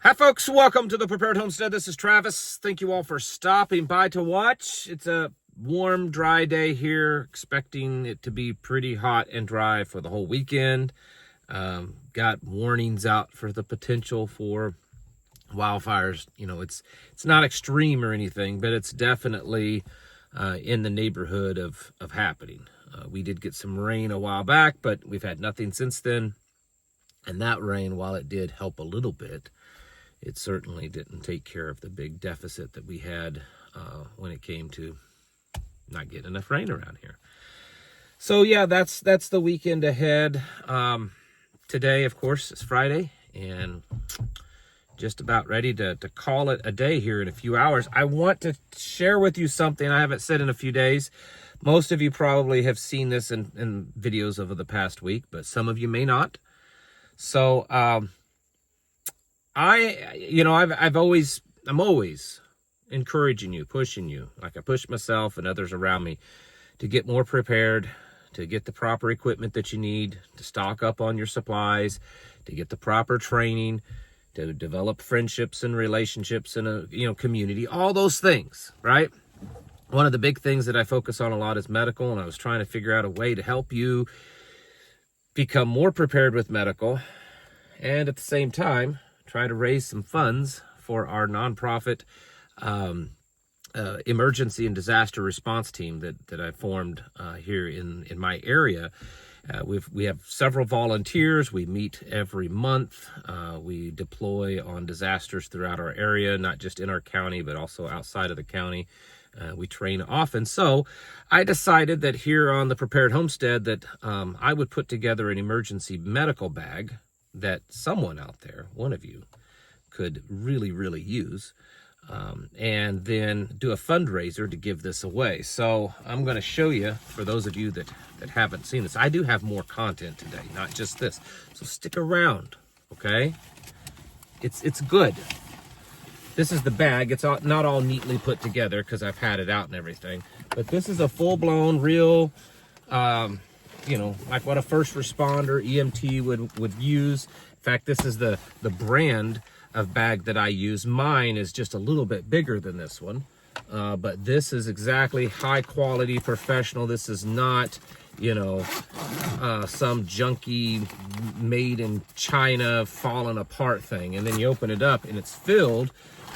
Hi folks, welcome to the Prepared Homestead. This is Travis. Thank you all for stopping by to watch. It's a warm, dry day here, expecting it to be pretty hot and dry for the whole weekend. Got warnings out for the potential for wildfires. You know, it's not extreme or anything, but it's definitely in the neighborhood of happening. We did get some rain a while back, but we've had nothing since then. And that rain, while it did help a little bit, it certainly didn't take care of the big deficit that we had when it came to not getting enough rain around here. So yeah, that's the weekend ahead. Today, of course, is Friday, and just about ready to call it a day here in a few hours. I want to share with you something I haven't said in a few days. Most of you probably have seen this in videos over the past week, but some of you may not. So I'm always encouraging you, pushing you, like I push myself and others around me, to get more prepared, to get the proper equipment that you need, to stock up on your supplies, to get the proper training, to develop friendships and relationships in a community, all those things, right? One of the big things that I focus on a lot is medical, and I was trying to figure out a way to help you become more prepared with medical, and at the same time try to raise some funds for our nonprofit emergency and disaster response team that I formed here in my area. We have several volunteers. We meet every month. We deploy on disasters throughout our area, not just in our county, but also outside of the county. We train often. So I decided that here on the Prepared Homestead that I would put together an emergency medical bag that someone out there, one of you, could really, really use, and then do a fundraiser to give this away. So I'm going to show you, for those of you that haven't seen this, I do have more content today, not just this. So stick around, okay? It's good. This is the bag. It's not all neatly put together because I've had it out and everything. But this is a full-blown, real, like what a first responder, EMT would use. In fact, this is the brand of bag that I use. Mine is just a little bit bigger than this one. But this is exactly high-quality, professional. This is not, some junky made in China falling apart thing. And then you open it up and it's filled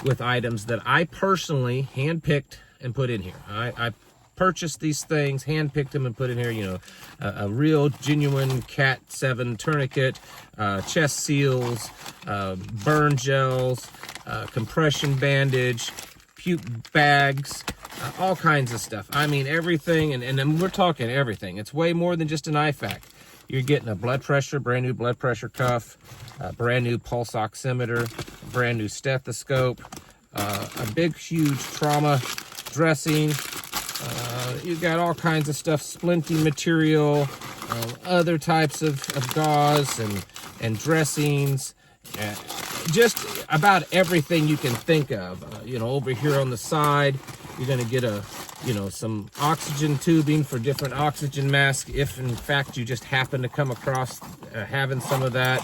with items that I personally handpicked and put in here. I purchased these things, handpicked them and put in here, a real genuine Cat 7 tourniquet, chest seals, burn gels, compression bandage, puke bags, all kinds of stuff. I mean, everything, and then we're talking everything. It's way more than just an IFAC. You're getting a brand new blood pressure cuff, a brand new pulse oximeter, a brand new stethoscope, a big, huge trauma dressing. You got all kinds of stuff, splinting material, other types of gauze and dressings, just about everything you can think of. Over here on the side, you're going to get some oxygen tubing for different oxygen masks, if in fact you just happen to come across having some of that,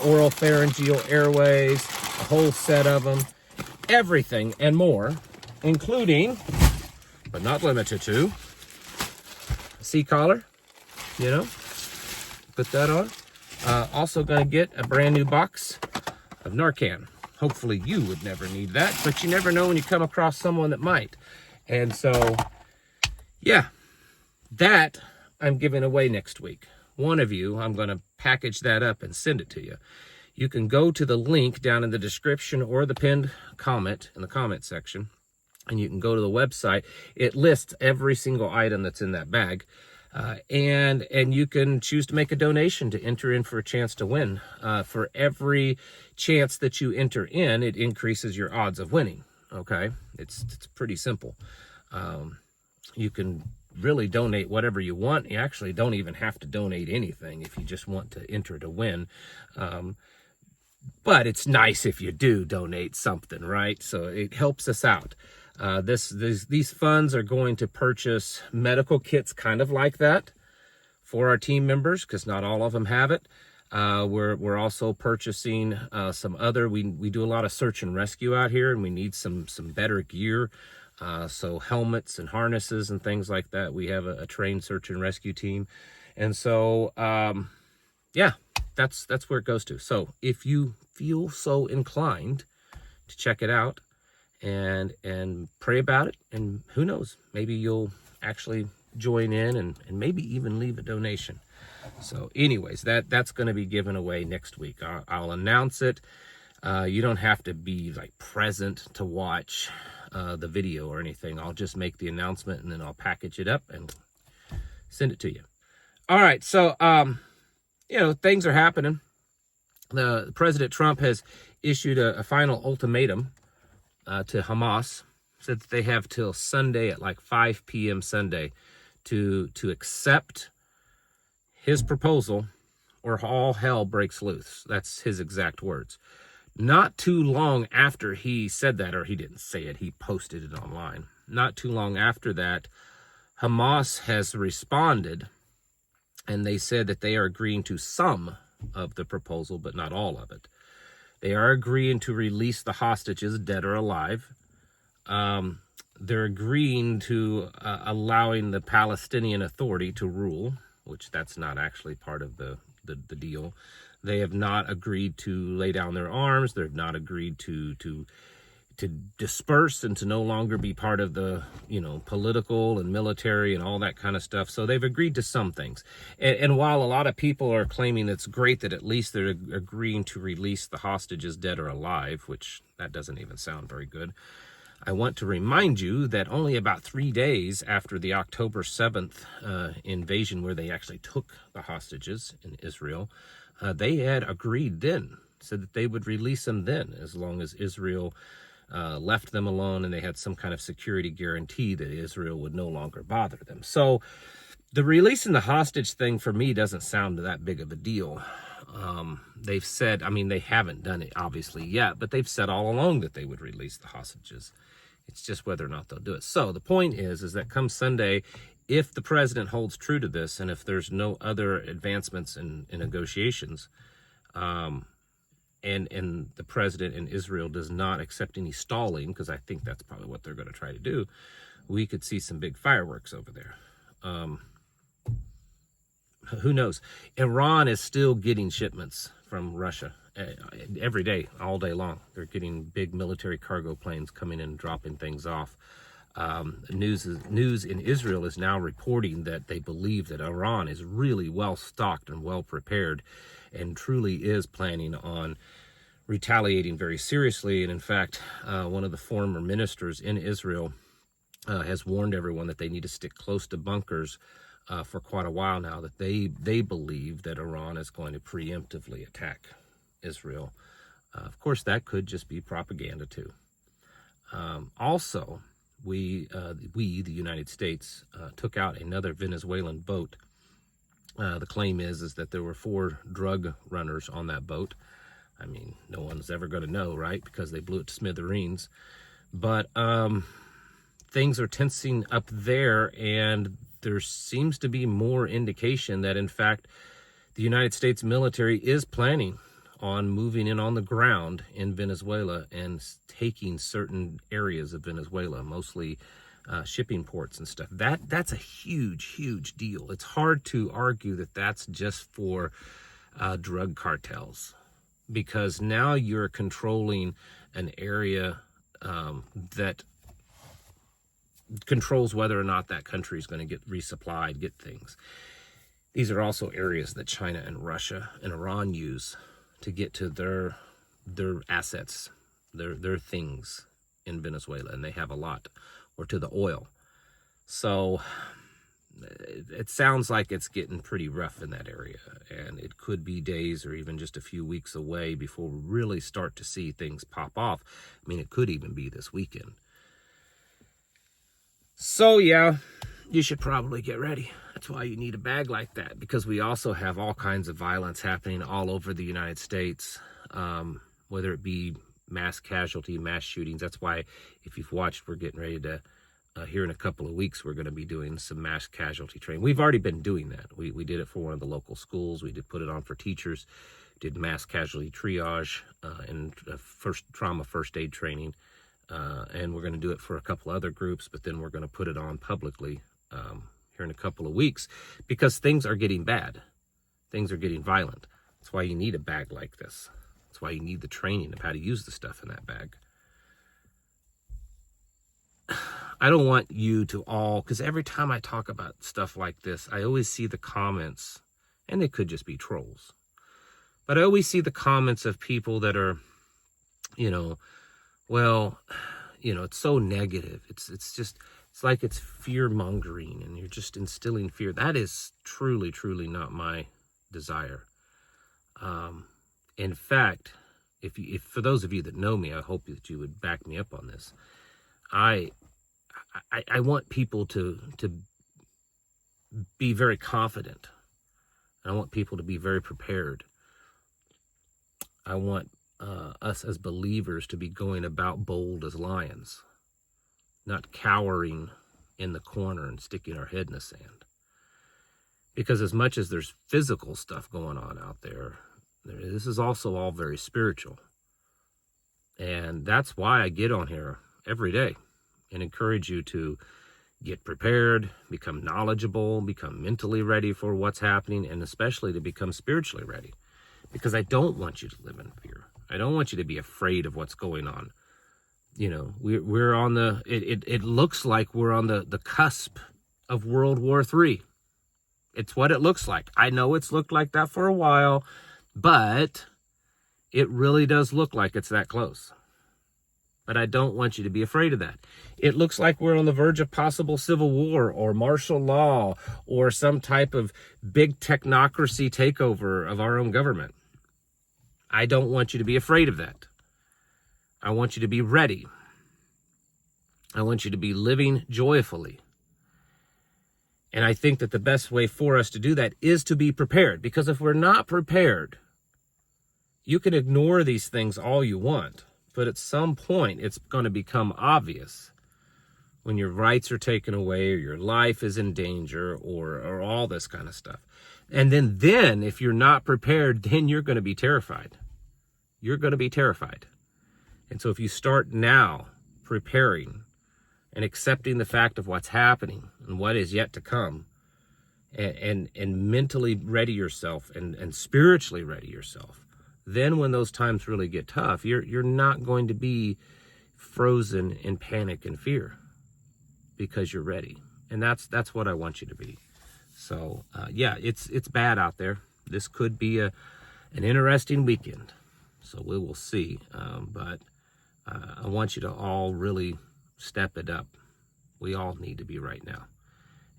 oral pharyngeal airways, a whole set of them, everything and more, including, but not limited to, a C-collar, put that on. Also going to get a brand new box of Narcan. Hopefully you would never need that, but you never know when you come across someone that might. And so, yeah, that I'm giving away next week. One of you, I'm going to package that up and send it to you. You can go to the link down in the description or the pinned comment in the comment section, and you can go to the website. It lists every single item that's in that bag. And you can choose to make a donation to enter in for a chance to win. For every chance that you enter in, it increases your odds of winning. Okay, it's pretty simple. You can really donate whatever you want. You actually don't even have to donate anything if you just want to enter to win. But it's nice if you do donate something, right? So it helps us out. These funds are going to purchase medical kits kind of like that for our team members, because not all of them have it. We're also purchasing some other. We do a lot of search and rescue out here, and we need some better gear. So helmets and harnesses and things like that. We have a trained search and rescue team, and so yeah, that's where it goes to. So if you feel so inclined to check it out and pray about it, and who knows, maybe you'll actually join in and maybe even leave a donation. So anyways, that's going to be given away next week. I'll announce it. You don't have to be like present to watch the video or anything. I'll just make the announcement, and then I'll package it up and send it to you. All right, so things are happening. The President Trump has issued a final ultimatum to Hamas. Said that they have till Sunday at like 5 p.m. Sunday to accept his proposal, or all hell breaks loose. That's his exact words. Not too long after he said that, or he didn't say it, he posted it online. Not too long after that, Hamas has responded, and they said that they are agreeing to some of the proposal, but not all of it. They are agreeing to release the hostages, dead or alive. They're agreeing to allowing the Palestinian Authority to rule, which that's not actually part of the deal. They have not agreed to lay down their arms. They've not agreed to disperse and to no longer be part of the, political and military and all that kind of stuff. So they've agreed to some things. And while a lot of people are claiming it's great that at least they're agreeing to release the hostages, dead or alive, which that doesn't even sound very good, I want to remind you that only about 3 days after the October 7th invasion, where they actually took the hostages in Israel, they had agreed then, said that they would release them then, as long as Israel left them alone and they had some kind of security guarantee that Israel would no longer bother them. So the releasing the hostage thing for me doesn't sound that big of a deal. They've said, they haven't done it obviously yet, but they've said all along that they would release the hostages. It's just whether or not they'll do it. So the point is that come Sunday, if the president holds true to this, and if there's no other advancements in negotiations, and the president in Israel does not accept any stalling, because I think that's probably what they're going to try to do, we could see some big fireworks over there. Who knows? Iran is still getting shipments from Russia every day, all day long. They're getting big military cargo planes coming in and dropping things off. News in Israel is now reporting that they believe that Iran is really well stocked and well prepared, and truly is planning on retaliating very seriously. And in fact, one of the former ministers in Israel has warned everyone that they need to stick close to bunkers for quite a while now, that they believe that Iran is going to preemptively attack Israel. Of course, that could just be propaganda too. Also, we, the United States, took out another Venezuelan boat. The claim is that there were 4 drug runners on that boat. No one's ever going to know, right? Because they blew it to smithereens. But things are tensing up there, and there seems to be more indication that, in fact, the United States military is planning on moving in on the ground in Venezuela and taking certain areas of Venezuela, mostly shipping ports and stuff. That's a huge, huge deal. It's hard to argue that that's just for drug cartels, because now you're controlling an area that controls whether or not that country is going to get resupplied, get things. These are also areas that China and Russia and Iran use to get to their assets, their things in Venezuela, and they have a lot, or to the oil. So it sounds like it's getting pretty rough in that area, and it could be days or even just a few weeks away before we really start to see things pop off. It could even be this weekend. So yeah, you should probably get ready. That's why you need a bag like that, because we also have all kinds of violence happening all over the United States, whether it be mass casualty, mass shootings. That's why, if you've watched, we're getting ready to here in a couple of weeks, we're going to be doing some mass casualty training. We've already been doing that. We did it for one of the local schools. We did put it on for teachers, did mass casualty triage and trauma first aid training. And we're going to do it for a couple other groups, but then we're going to put it on publicly here in a couple of weeks, because things are getting bad. Things are getting violent. That's why you need a bag like this. That's why you need the training of how to use the stuff in that bag. I don't want you to all, because every time I talk about stuff like this, I always see the comments, and they could just be trolls, but I always see the comments of people that are, well, it's so negative. It's like it's fear mongering, and you're just instilling fear. That is truly, truly not my desire. In fact, if for those of you that know me, I hope that you would back me up on this. I want people to be very confident. I want people to be very prepared. I want us as believers to be going about bold as lions, not cowering in the corner and sticking our head in the sand. Because as much as there's physical stuff going on out there, this is also all very spiritual. And that's why I get on here every day and encourage you to get prepared, become knowledgeable, become mentally ready for what's happening, and especially to become spiritually ready. Because I don't want you to live in fear. I don't want you to be afraid of what's going on. We're on it looks like we're on the cusp of World War III. It's what it looks like. I know it's looked like that for a while, but it really does look like it's that close. But I don't want you to be afraid of that. It looks like we're on the verge of possible civil war or martial law or some type of big technocracy takeover of our own government. I don't want you to be afraid of that. I want you to be ready. I want you to be living joyfully. And I think that the best way for us to do that is to be prepared. Because if we're not prepared, you can ignore these things all you want. But at some point, it's going to become obvious when your rights are taken away or your life is in danger or all this kind of stuff. And then if you're not prepared, then you're going to be terrified. You're going to be terrified. And so if you start now preparing and accepting the fact of what's happening and what is yet to come, and mentally ready yourself and spiritually ready yourself, then when those times really get tough, you're not going to be frozen in panic and fear, because you're ready. And that's what I want you to be. So yeah, it's bad out there. This could be an interesting weekend. So we will see. But I want you to all really step it up. We all need to be right now.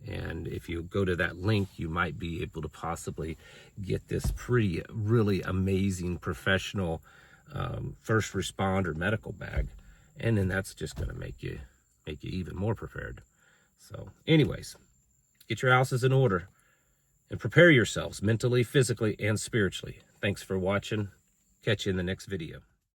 And if you go to that link, you might be able to possibly get this really amazing professional first responder medical bag. And then that's just going to make you even more prepared. So anyways, get your houses in order and prepare yourselves mentally, physically, and spiritually. Thanks for watching. Catch you in the next video.